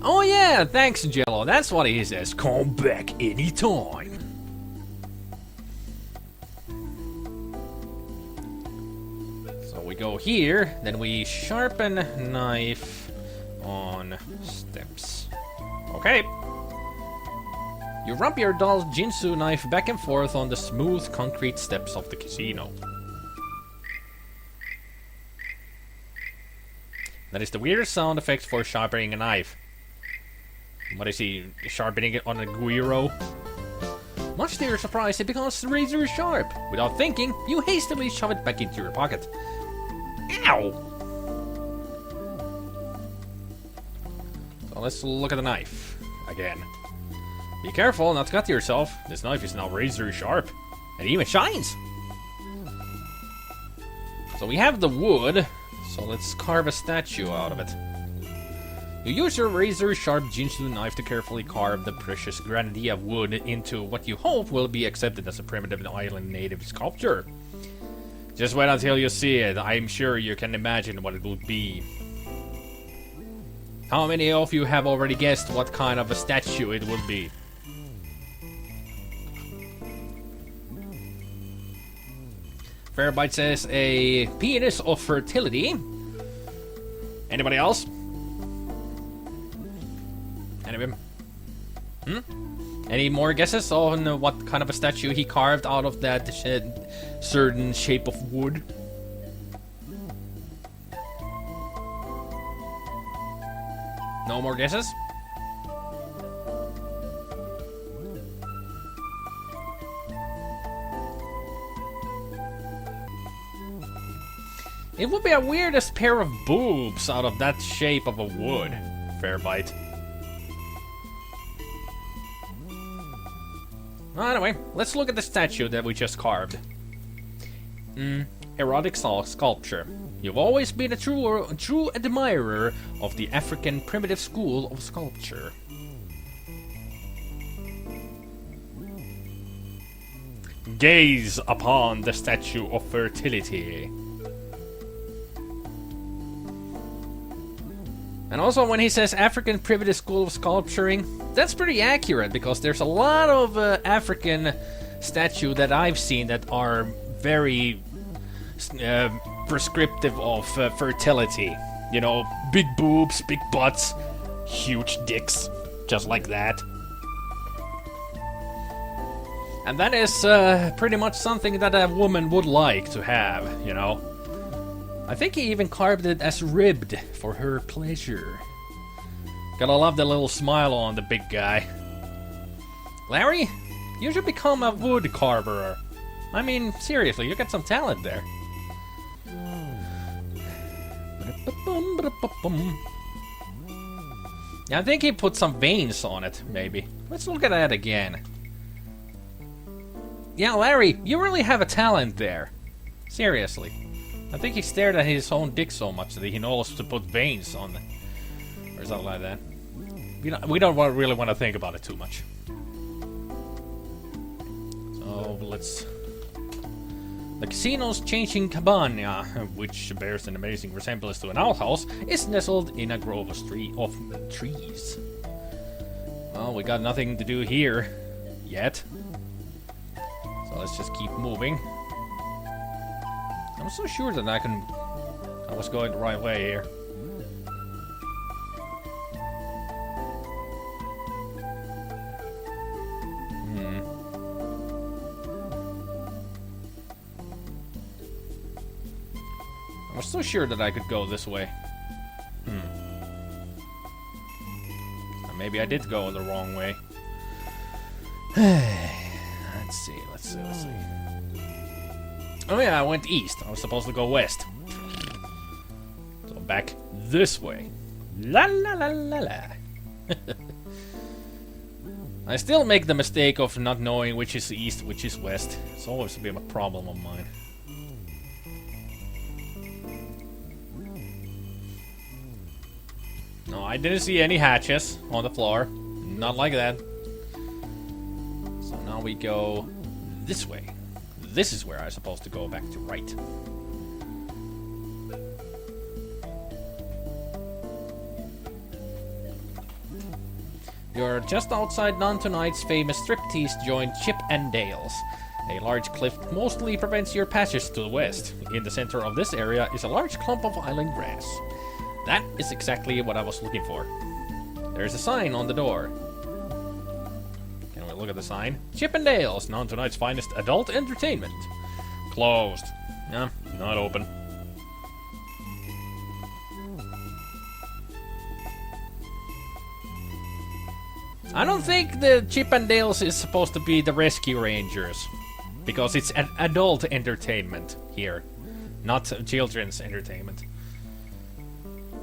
Oh yeah, thanks Jello, that's what he says. Come back anytime. So we go here, then we sharpen knife on steps. Okay. You rub your dull Jinsu knife back and forth on the smooth concrete steps of the casino. That is the weirdest sound effect for sharpening a knife. What is he, sharpening it on a guiro? Much to your surprise, it becomes razor sharp. Without thinking, you hastily shove it back into your pocket. Ow! So let's look at the knife again. Be careful not to cut yourself. This knife is now razor sharp. And it even shines! So we have the wood. So let's carve a statue out of it. You use your razor-sharp Jinsu knife to carefully carve the precious granite of wood into what you hope will be accepted as a primitive island native sculpture. Just wait until you see it. I'm sure you can imagine what it would be. How many of you have already guessed what kind of a statue it would be? Fairbite says a penis of fertility. Anybody else? Anybody? Any more guesses on what kind of a statue he carved out of that certain shape of wood? No more guesses? It would be a weirdest pair of boobs out of that shape of a wood. Fair bite. Well, anyway, let's look at the statue that we just carved. Erotic sculpture. You've always been a true admirer of the African primitive school of sculpture. Gaze upon the statue of fertility. And also when he says African primitive school of sculpturing, that's pretty accurate because there's a lot of African statues that I've seen that are very prescriptive of fertility. You know, big boobs, big butts, huge dicks, just like that. And that is pretty much something that a woman would like to have, you know. I think he even carved it as ribbed for her pleasure. Gotta love the little smile on the big guy. Larry, you should become a wood carver. I mean, seriously, you got some talent there. Yeah, I think he put some veins on it, maybe. Let's look at that again. Yeah, Larry, you really have a talent there. Seriously. I think he stared at his own dick so much that he knows to put veins on it. Or something like that. We don't really want to think about it too much. So, let's... The casino's changing cabana, which bears an amazing resemblance to an outhouse, is nestled in a grove of trees. Well, we got nothing to do here. Yet. So let's just keep moving. I'm so sure that I was going the right way here. I was so sure that I could go this way. Or maybe I did go the wrong way. Let's see. Oh yeah, I went east. I was supposed to go west. So back this way. La la la la la. I still make the mistake of not knowing which is east, which is west. It's always a bit of a problem of mine. No, I didn't see any hatches on the floor. Not like that. So now we go this way. This is where I'm supposed to go back to right. You're just outside Tonight's famous striptease joint Chip and Dale's. A large cliff mostly prevents your passage to the west. In the center of this area is a large clump of island grass. That is exactly what I was looking for. There's a sign on the door. Can we look at the sign? Chip and Dale's, Tonight's finest adult entertainment. Closed. Yeah, not open. I don't think the Chip and Dale's is supposed to be the Rescue Rangers. Because it's an adult entertainment here. Not children's entertainment.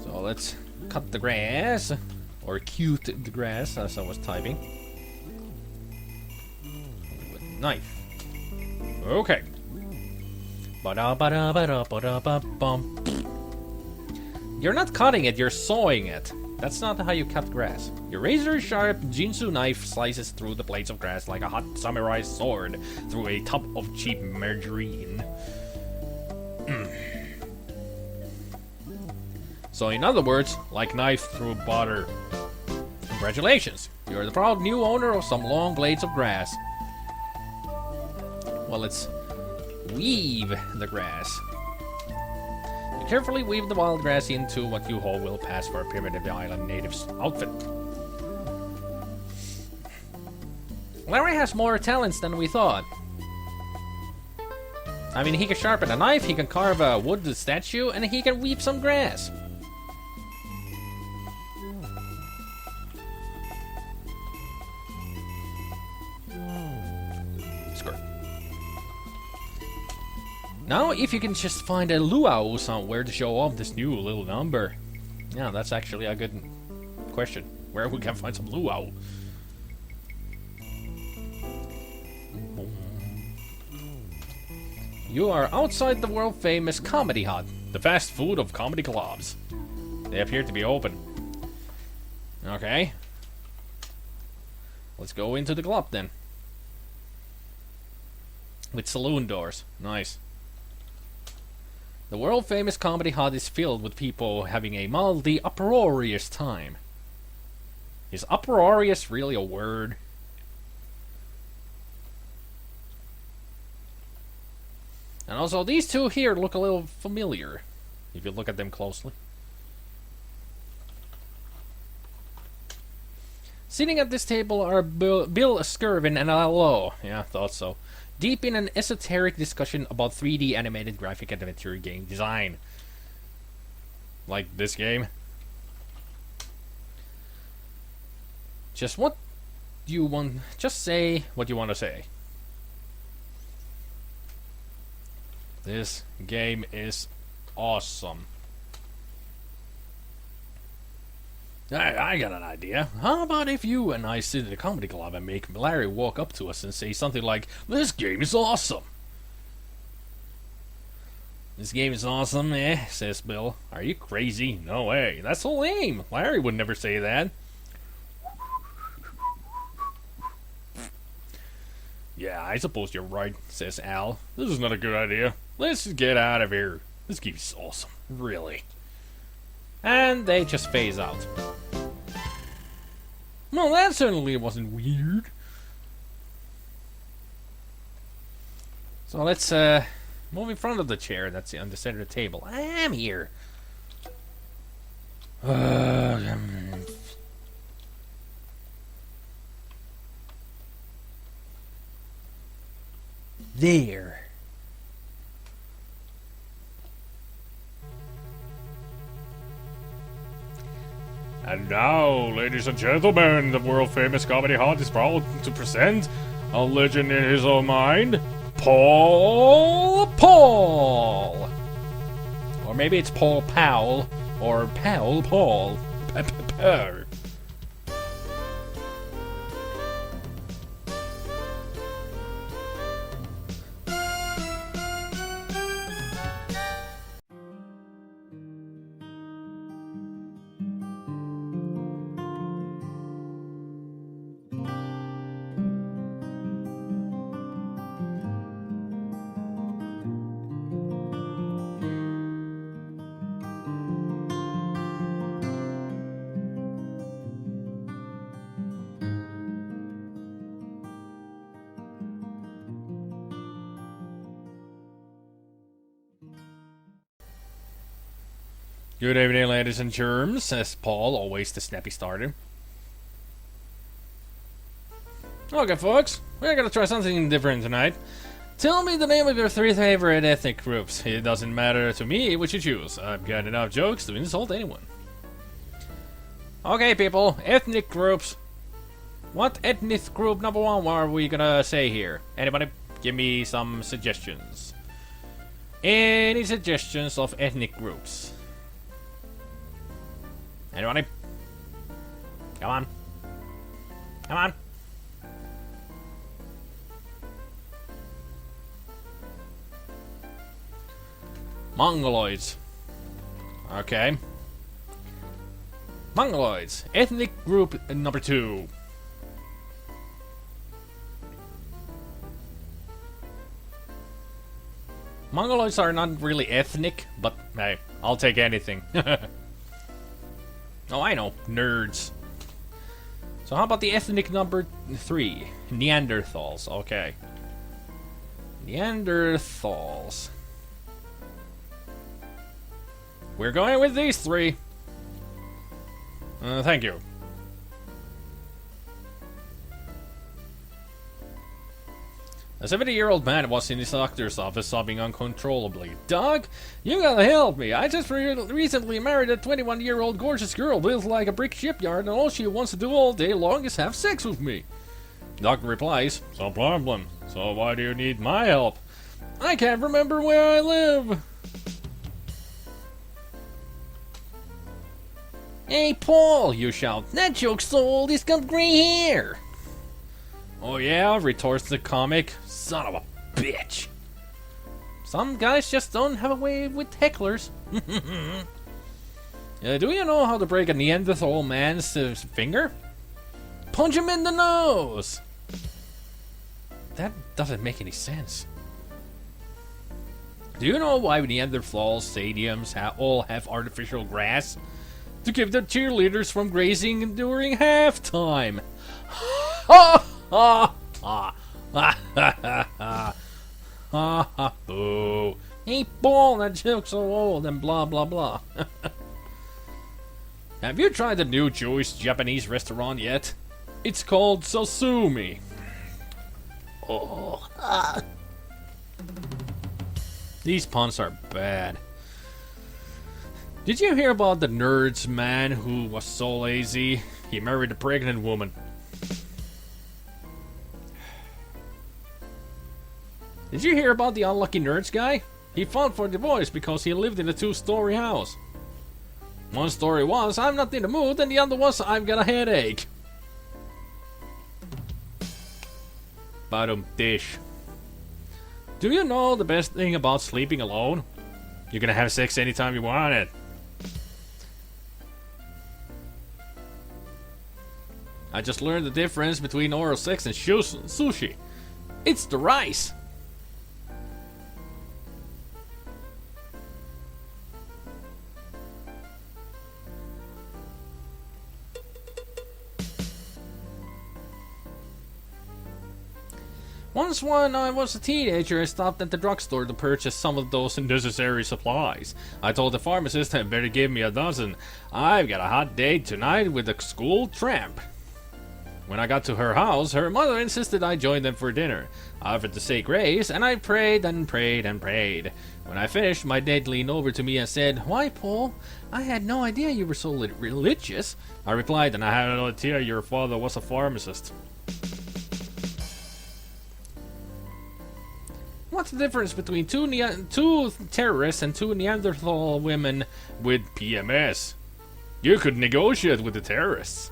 So let's cut the grass. Or cute the grass, as I was typing. With a knife. Okay. You're not cutting it, you're sawing it. That's not how you cut grass. Your razor-sharp Jinsu knife slices through the blades of grass like a hot samurai sword through a tub of cheap margarine. So in other words, like knife through butter. Congratulations, you're the proud new owner of some long blades of grass. Well, let's weave the grass. You carefully weave the wild grass into what you hope will pass for a primitive island native's outfit. Larry has more talents than we thought. I mean, he can sharpen a knife, he can carve a wood statue, and he can weave some grass. Now, if you can just find a luau somewhere to show off this new little number. Yeah, that's actually a good question. Where we can find some luau. You are outside the world-famous Comedy Hut, the fast food of comedy clubs. They appear to be open. Okay. Let's go into the club then. With saloon doors. Nice. The world-famous Comedy Hut is filled with people having a mildly uproarious time. Is uproarious really a word? And also, these two here look a little familiar, if you look at them closely. Sitting at this table are Bill Skirvin and Allo. Yeah, I thought so. Deep in an esoteric discussion about 3D animated graphic adventure game design. Like this game. Just what you want. Just say what you want to say. This game is awesome. I got an idea. How about if you and I sit in a comedy club and make Larry walk up to us and say something like, "This game is awesome." "This game is awesome, eh?" says Bill. "Are you crazy? No way. That's so lame. Larry would never say that." "Yeah, I suppose you're right," says Al. "This is not a good idea. Let's just get out of here. This game is awesome. Really." And they just phase out. Well, that certainly wasn't weird. So let's move in front of the chair that's on the center of the table. I am here. There. And now, ladies and gentlemen, the world-famous Comedy Hut is proud to present a legend in his own mind, Paul. Or maybe it's Paul Powell, or Powell Paul. Good evening, ladies and germs, says Paul, always the snappy starter. Okay, folks, we're gonna try something different tonight. Tell me the name of your 3 favorite ethnic groups. It doesn't matter to me which you choose. I've got enough jokes to insult anyone. Okay, people, ethnic groups. What ethnic group number 1 are we gonna say here? Anybody? Give me some suggestions. Any suggestions of ethnic groups? Anybody? Come on. Come on. Mongoloids. Okay. Mongoloids. Ethnic group number 2. Mongoloids are not really ethnic, but hey, I'll take anything. Oh, I know. Nerds. So how about the ethnic number 3? Neanderthals. Okay. Neanderthals. We're going with these 3. Thank you. A 70-year-old man was in his doctor's office sobbing uncontrollably. Doc, you gotta help me. I just recently married a 21-year-old gorgeous girl built like a brick shipyard, and all she wants to do all day long is have sex with me. Doctor replies, "No problem. So why do you need my help?" "I can't remember where I live." "Hey, Paul," you shout. "That joke's so old he's got gray hair." "Oh yeah?" retorts the comic. "Son of a bitch." Some guys just don't have a way with hecklers. Do you know how to break a Neanderthal man's finger? Punch him in the nose! That doesn't make any sense. Do you know why Neanderthal stadiums all have artificial grass? To keep the cheerleaders from grazing during halftime. Ha ha ha ha ha ha ha ha boo. Hey, Paul, that joke's so old and blah blah blah. Have you tried the new Jewish-Japanese restaurant yet? It's called Sosumi. Oh. These puns are bad. Did you hear about the nerd's man who was so lazy he married a pregnant woman? Did you hear about the unlucky nerds guy? He fought for divorce because he lived in a 2-story house. One story was, "I'm not in the mood," and the other was, "I've got a headache." Bottom dish. Do you know the best thing about sleeping alone? You're gonna have sex anytime you want it. I just learned the difference between oral sex and sushi. It's the rice. Once when I was a teenager, I stopped at the drugstore to purchase some of those necessary supplies. I told the pharmacist I better give me a dozen. I've got a hot date tonight with a school tramp. When I got to her house, her mother insisted I join them for dinner. I offered to say grace, and I prayed and prayed and prayed. When I finished, my dad leaned over to me and said, "Why, Paul? I had no idea you were so religious." I replied, "And I had no idea your father was a pharmacist." What's the difference between two terrorists and 2 Neanderthal women with PMS? You could negotiate with the terrorists.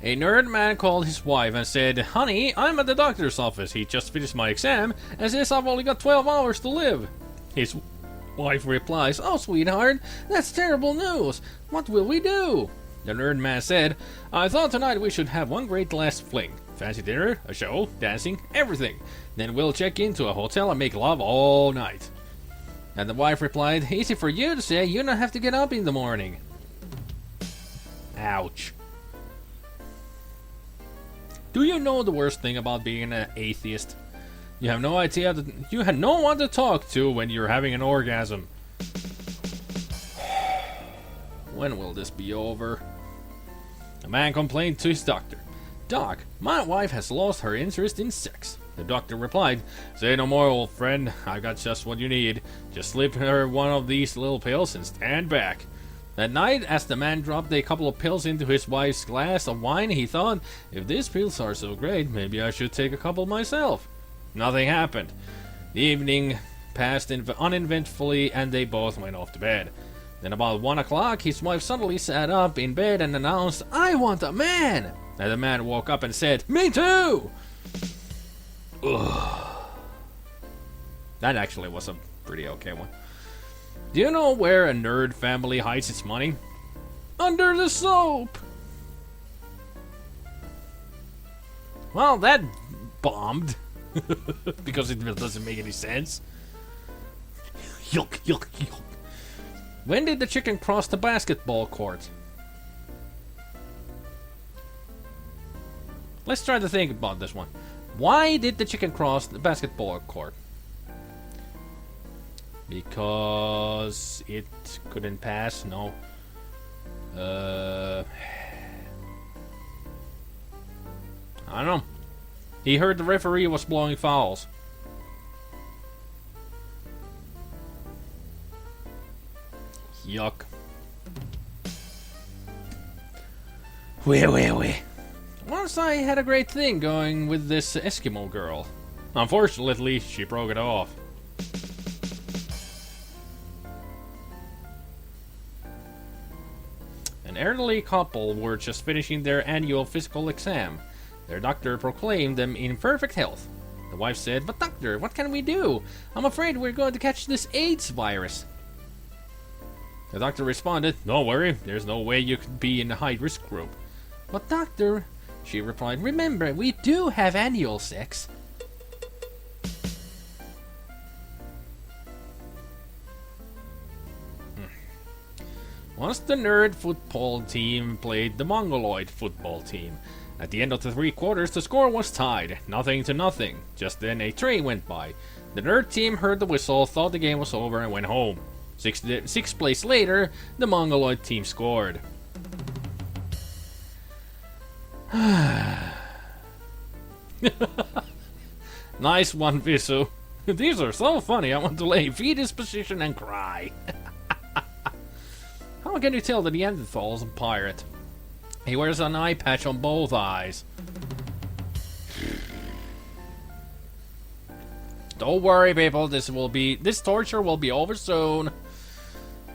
A nerd man called his wife and said, "Honey, I'm at the doctor's office. He just finished my exam and says I've only got 12 hours to live." His wife replies, "Oh, sweetheart, that's terrible news. What will we do?" The nerd man said, "I thought tonight we should have one great last fling. Fancy dinner, a show, dancing, everything. Then we'll check into a hotel and make love all night." And the wife replied, "Easy for you to say, you don't have to get up in the morning." Ouch. Do you know the worst thing about being an atheist? You have no idea that you had no one to talk to when you're having an orgasm. When will this be over? A man complained to his doctor. Doc, my wife has lost her interest in sex. The doctor replied, say no more, old friend. I got just what you need. Just slip her one of these little pills and stand back. That night, as the man dropped a couple of pills into his wife's glass of wine, he thought, if these pills are so great, maybe I should take a couple myself. Nothing happened. The evening passed uneventfully and they both went off to bed. Then about 1 o'clock, his wife suddenly sat up in bed and announced, I want a man! And the man woke up and said, me too! Ugh. That actually was a pretty okay one. Do you know where a nerd family hides its money? Under the soap! Well, that bombed. Because it doesn't make any sense. Yuck, yuck, yuck. When did the chicken cross the basketball court? Let's try to think about this one. Why did the chicken cross the basketball court? Because it couldn't pass? No. I don't know. He heard the referee was blowing fouls. Yuck. Wee. Once I had a great thing going with this Eskimo girl. Unfortunately, she broke it off. An elderly couple were just finishing their annual physical exam. Their doctor proclaimed them in perfect health. The wife said, but doctor, what can we do? I'm afraid we're going to catch this AIDS virus. The doctor responded, don't worry, there's no way you could be in the high-risk group. But doctor, she replied, remember, we do have annual sex. Once the nerd football team played the mongoloid football team. At the end of the 3 quarters, the score was tied, 0-0. Just then a train went by. The nerd team heard the whistle, thought the game was over, and went home. Six plays later, the mongoloid team scored. Nice one, Visu. These are so funny, I want to lay fetus position and cry. How can you tell that Neanderthal is a pirate? He wears an eye patch on both eyes. Don't worry, people, this torture will be over soon.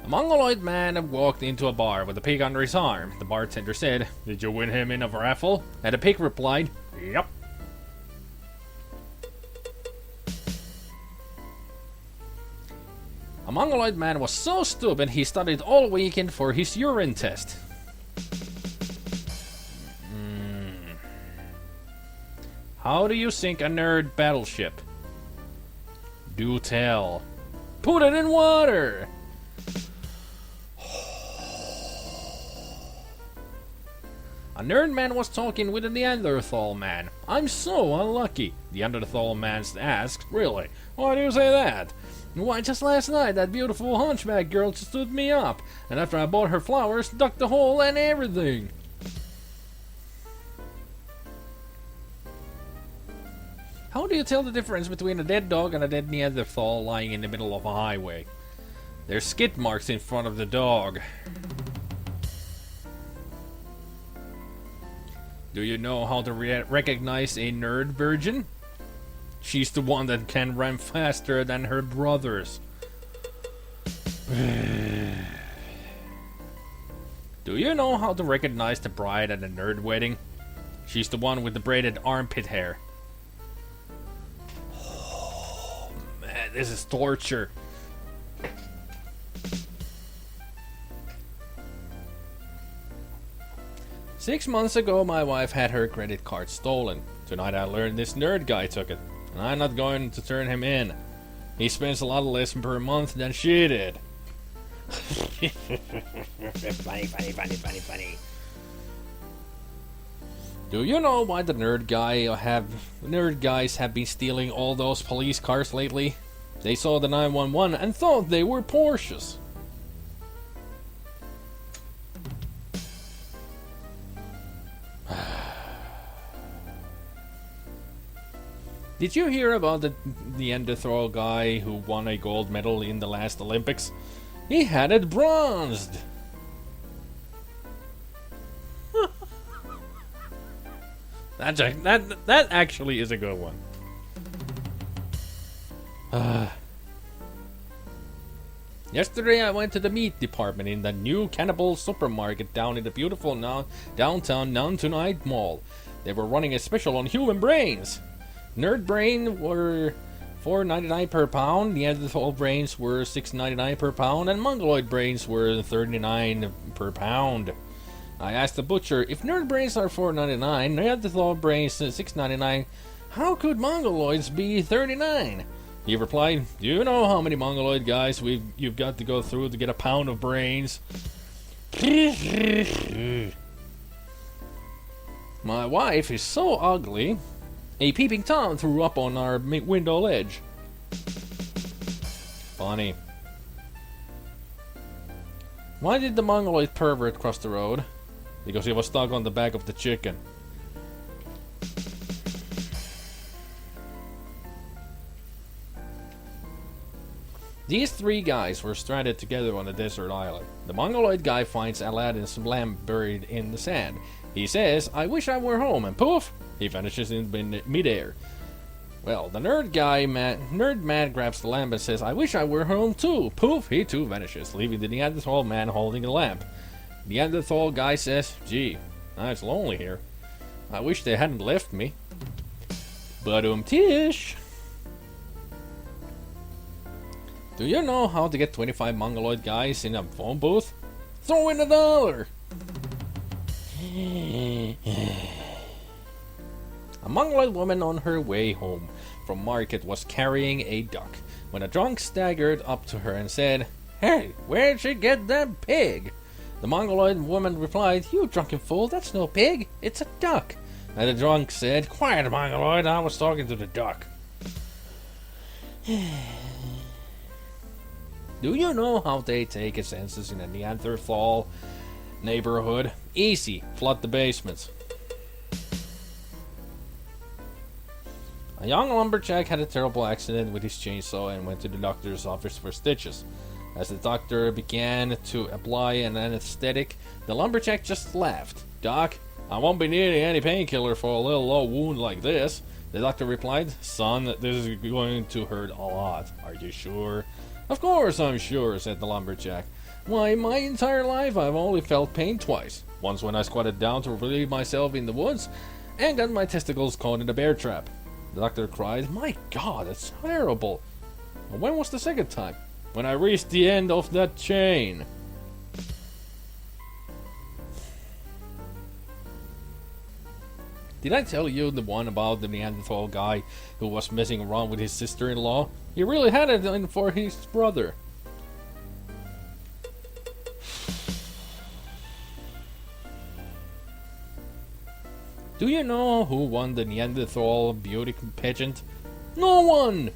A mongoloid man walked into a bar with a pig under his arm. The bartender said, did you win him in a raffle? And the pig replied, yep. A mongoloid man was so stupid he studied all weekend for his urine test. How do you sink a nerd battleship? Do tell. Put it in water! A nerd man was talking with a Neanderthal man. I'm so unlucky. The Neanderthal man asked, really? Why do you say that? Why, just last night that beautiful hunchback girl stood me up. And after I bought her flowers, dug the hole and everything. How do you tell the difference between a dead dog and a dead Neanderthal lying in the middle of a highway? There's skid marks in front of the dog. Do you know how to recognize a nerd virgin? She's the one that can run faster than her brothers. Do you know how to recognize the bride at a nerd wedding? She's the one with the braided armpit hair. Oh, man, this is torture. Six months ago, my wife had her credit card stolen. Tonight I learned this nerd guy took it, and I'm not going to turn him in. He spends a lot less per month than she did. Funny. Do you know why the nerd guys have been stealing all those police cars lately? They saw the 911 and thought they were Porsches. Did you hear about the Neanderthal guy who won a gold medal in the last Olympics? He had it bronzed! That actually is a good one. Yesterday I went to the meat department in the new Cannibal supermarket down in the beautiful downtown Tonight Mall. They were running a special on human brains. Nerd brain were $4.99 per pound, Neanderthal brains were $6.99 per pound, and Mongoloid brains were $39 per pound. I asked the butcher, if nerd brains are $4.99, Neanderthal brains $6.99, how could Mongoloids be $39? He replied, do you know how many Mongoloid guys you've got to go through to get a pound of brains? My wife is so ugly. A peeping Tom threw up on our window ledge. Funny. Why did the Mongoloid pervert cross the road? Because he was stuck on the back of the chicken. These three guys were stranded together on a desert island. The Mongoloid guy finds Aladdin's lamp buried in the sand. He says, I wish I were home, and poof! He vanishes in midair. Well, the nerd man grabs the lamp and says, I wish I were home too. Poof, he too vanishes, leaving the Neanderthal man holding the lamp. Neanderthal guy says, gee, it's lonely here. I wish they hadn't left me. But tish. Do you know how to get 25 Mongoloid guys in a phone booth? Throw in $1. A Mongoloid woman on her way home from market was carrying a duck when a drunk staggered up to her and said, Hey, where'd she get that pig? The Mongoloid woman replied, You drunken fool, that's no pig, it's a duck. And the drunk said, Quiet, Mongoloid, I was talking to the duck. Do you know how they take a census in a Neanderthal neighborhood? Easy, flood the basements. A young lumberjack had a terrible accident with his chainsaw and went to the doctor's office for stitches. As the doctor began to apply an anesthetic, the lumberjack just laughed. Doc, I won't be needing any painkiller for a little old wound like this. The doctor replied, Son, this is going to hurt a lot. Are you sure? Of course I'm sure, said the lumberjack. Why, my entire life I've only felt pain twice. Once when I squatted down to relieve myself in the woods, and got my testicles caught in a bear trap. The doctor cried, My God, that's terrible. And when was the second time? When I reached the end of that chain. Did I tell you the one about the Neanderthal guy who was messing around with his sister-in-law? He really had it in for his brother. Do you know who won the Neanderthal beauty pageant? No one!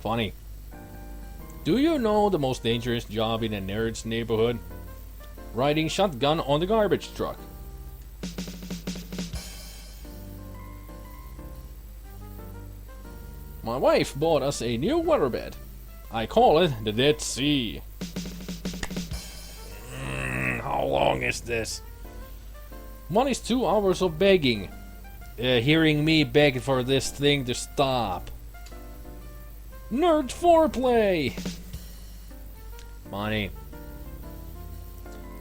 Funny. Do you know the most dangerous job in a nerd's neighborhood? Riding shotgun on the garbage truck. My wife bought us a new waterbed. I call it the Dead Sea. How long is this? One is 2 hours of begging. Hearing me beg for this thing to stop. Nerd foreplay! Money.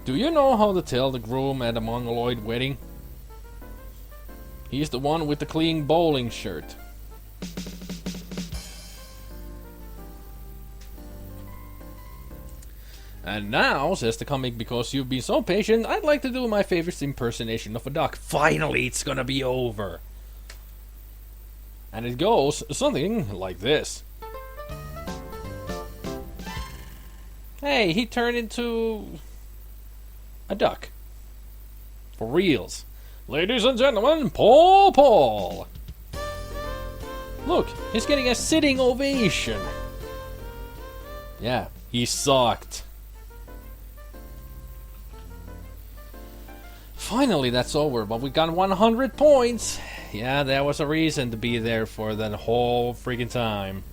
Do you know how to tell the groom at a Mongoloid wedding? He's the one with the clean bowling shirt. And now, says the comic, because you've been so patient, I'd like to do my favorite impersonation of a duck. Finally, it's gonna be over. And it goes something like this. Hey, he turned into a duck. For reals. Ladies and gentlemen, Paul! Look, he's getting a sitting ovation. Yeah, he sucked. Finally, that's over, but we got 100 points. Yeah, there was a reason to be there for that whole freaking time.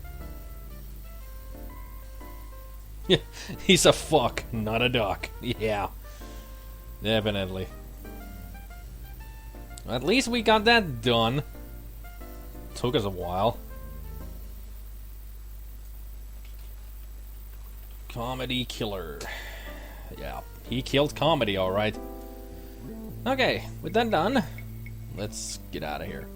Yeah, he's a fuck, not a duck. Yeah, definitely. At least we got that done. Took us a while. Comedy killer. Yeah, he killed comedy, alright. Okay, with that done, let's get out of here.